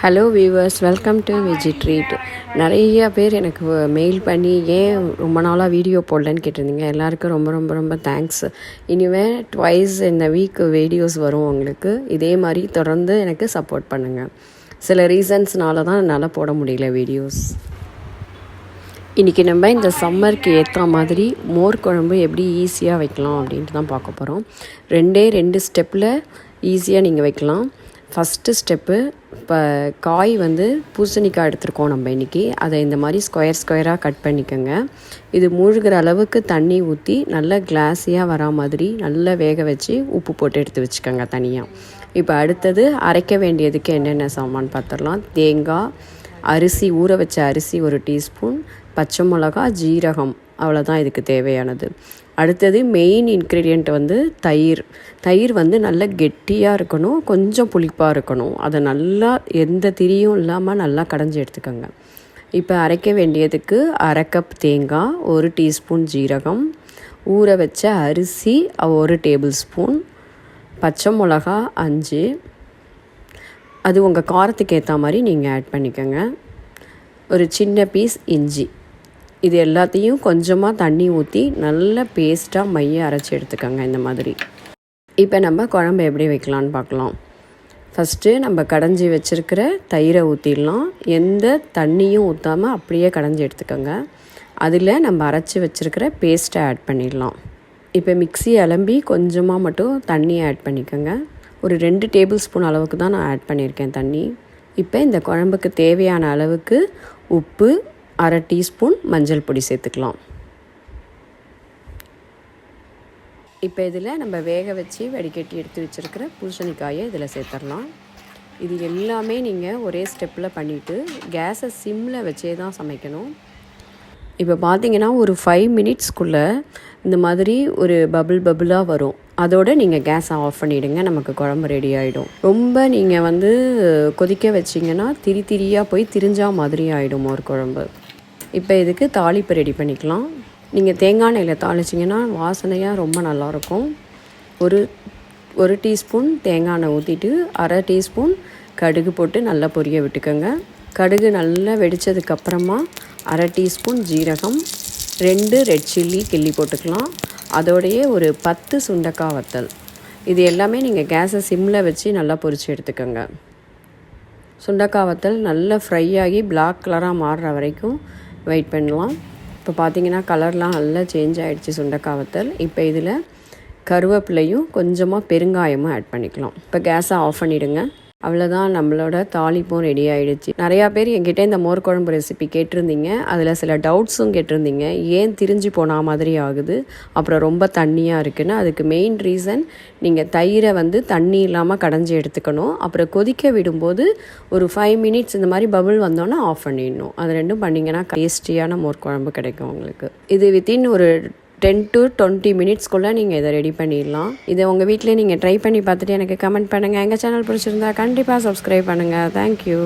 Hello viewers, welcome to veggie treat. நிறைய பேர் எனக்கு மெயில் பண்ணி ஏன் ரொம்ப நாளாக வீடியோ போடலன்னு கேட்டிருந்தீங்க. எல்லாருக்கும் ரொம்ப ரொம்ப ரொம்ப தேங்க்ஸ். இனிமேல் ட்வைஸ் இந்த வீக் வீடியோஸ் வரும் உங்களுக்கு. இதே மாதிரி தொடர்ந்து எனக்கு சப்போர்ட் பண்ணுங்கள். சில ரீசன்ஸ்னால தான் என்னால் போட முடியல வீடியோஸ். இன்றைக்கி நம்ம இந்த சம்மருக்கு ஏற்ற மாதிரி மோர் குழம்பு எப்படி ஈஸியாக வைக்கலாம் அப்படின்ட்டு தான் பார்க்க போகிறோம். ரெண்டு ஸ்டெப்பில் ஈஸியாக நீங்கள் வைக்கலாம். ஃபஸ்ட்டு ஸ்டெப்பு, இப்போ காய் பூசணிக்காய் எடுத்துருக்கோம் நம்ம இன்றைக்கி. அதை இந்த மாதிரி ஸ்கொயராக கட் பண்ணிக்கோங்க. இது மூழ்கிற அளவுக்கு தண்ணி ஊற்றி நல்லா கிளாஸியாக வரா மாதிரி நல்லா வேக வச்சு உப்பு போட்டு எடுத்து வச்சுக்கோங்க தனியாக. இப்போ அடுத்தது அரைக்க வேண்டியதுக்கு என்னென்ன சாமான் பார்த்துடலாம். தேங்காய், அரிசி, ஊற வச்ச அரிசி 1 டீஸ்பூன், பச்சை மிளகா, ஜீரகம், அவ்வளோதான் இதுக்கு தேவையானது. அடுத்தது மெயின் இன்க்ரீடியண்ட் தயிர் நல்லா கெட்டியாக இருக்கணும், கொஞ்சம் புளிப்பாக இருக்கணும். அதை நல்லா எந்த திரியும் இல்லாமல் நல்லா கடைஞ்சி எடுத்துக்கோங்க. இப்போ அரைக்க வேண்டியதுக்கு 1/2 கப் தேங்காய், 1 டீஸ்பூன் ஜீரகம், ஊற வச்ச அரிசி 1 டேபிள் ஸ்பூன், பச்சை மிளகா 5, அது உங்கள் காரத்துக்கு ஏற்ற மாதிரி நீங்கள் ஆட் பண்ணிக்கோங்க, ஒரு சின்ன பீஸ் இஞ்சி. இது எல்லாத்தையும் கொஞ்சமாக தண்ணி ஊற்றி நல்ல பேஸ்ட்டாக மைய அரைச்சி எடுத்துக்கோங்க இந்த மாதிரி. இப்போ நம்ம குழம்பு எப்படி வைக்கலான்னு பார்க்கலாம். ஃபஸ்ட்டு நம்ம கடைஞ்சி வச்சுருக்கிற தயிரை ஊற்றிடலாம். எந்த தண்ணியும் ஊற்றாமல் அப்படியே கடைஞ்சி எடுத்துக்கோங்க. அதில் நம்ம அரைச்சி வச்சுருக்கிற பேஸ்ட்டை ஆட் பண்ணிடலாம். இப்போ மிக்ஸி அலம்பி கொஞ்சமாக மட்டும் தண்ணி ஆட் பண்ணிக்கோங்க. ஒரு 2 டேபிள் ஸ்பூன் அளவுக்கு தான் நான் ஆட் பண்ணியிருக்கேன் தண்ணி. இப்போ இந்த குழம்புக்கு தேவையான அளவுக்கு உப்பு, 1/2 டீஸ்பூன் மஞ்சள் பொடி சேர்த்துக்கலாம். இப்போ இதில் நம்ம வேக வச்சு வடிகட்டி எடுத்து வச்சுருக்கிற பூசணிக்காயை இதில் சேர்த்துடலாம். இது எல்லாமே நீங்கள் ஒரே ஸ்டெப்பில் பண்ணிவிட்டு கேஸை சிம்மில் வச்சே தான் சமைக்கணும். இப்போ பார்த்தீங்கன்னா ஒரு 5 மினிட்ஸ்க்குள்ளே இந்த மாதிரி ஒரு பபுளாக வரும். அதோடு நீங்கள் கேஸை ஆஃப் பண்ணிவிடுங்க. நமக்கு குழம்பு ரெடி ஆகிடும். ரொம்ப நீங்கள் கொதிக்க வச்சிங்கன்னா திரியாக போய் திரிஞ்சா மாதிரி ஆகிடும் ஒரு குழம்பு. இப்போ இதுக்கு தாளிப்பு ரெடி பண்ணிக்கலாம். நீங்கள் தேங்காய் எண்ணெயில் தாளிச்சிங்கன்னா வாசனையாக ரொம்ப நல்லாயிருக்கும். ஒரு டீஸ்பூன் தேங்காய் எண்ணெய் ஊற்றிட்டு 1/2 டீஸ்பூன் கடுகு போட்டு நல்லா பொரிய விட்டுக்கோங்க. கடுகு நல்லா வெடித்ததுக்கப்புறமா 1/2 டீஸ்பூன் ஜீரகம், 2 ரெட் சில்லி கிள்ளி போட்டுக்கலாம். அதோடையே ஒரு 10 சுண்டைக்காய் வத்தல். இது எல்லாமே நீங்கள் கேஸை சிம்மில் வச்சு நல்லா பொரித்து எடுத்துக்கோங்க. சுண்டைக்காய் வத்தல் நல்லா ஃப்ரை ஆகி பிளாக் கலராக மாறுற வரைக்கும் வெயிட் பண்ணலாம். இப்போ பார்த்தீங்கன்னா கலர்லாம் நல்லா சேஞ்ச் ஆகிடுச்சு சுண்டைக்காய் வத்தல். இப்போ இதில் கருவேப்பிலையும் கொஞ்சமாக பெருங்காயமும் ஆட் பண்ணிக்கலாம். இப்போ கேஸை ஆஃப் பண்ணிவிடுங்க. அவ்வளோதான், நம்மளோட தாளிப்பும் ரெடி ஆகிடுச்சு. நிறையா பேர் என்கிட்ட இந்த மோர் குழம்பு ரெசிபி கேட்டிருந்தீங்க. அதில் சில டவுட்ஸும் கேட்டிருந்தீங்க. ஏன் திரிஞ்சு போன மாதிரி ஆகுது, அப்புறம் ரொம்ப தண்ணியாக இருக்குன்னு. அதுக்கு மெயின் ரீசன், நீங்கள் தயிரை தண்ணி இல்லாமல் கடைஞ்சி எடுத்துக்கணும். அப்புறம் கொதிக்க விடும்போது ஒரு 5 மினிட்ஸ் இந்த மாதிரி பபுள் வந்தோன்னே ஆஃப் பண்ணிடணும். அது ரெண்டும் பண்ணிங்கன்னா டேஸ்டியான மோர் குழம்பு கிடைக்கும் உங்களுக்கு. இது வித்தின் ஒரு 10 to 20 மினிட்ஸ்க்குள்ளே நீங்கள் இதை ரெடி பண்ணிடலாம். இதை உங்கள் வீட்டிலே நீங்கள் ட்ரை பண்ணி பார்த்துட்டு எனக்கு கமெண்ட் பண்ணுங்கள். எங்கள் சேனல் பிடிச்சிருந்தா கண்டிப்பாக சப்ஸ்கிரைப் பண்ணுங்கள். தேங்க்யூ.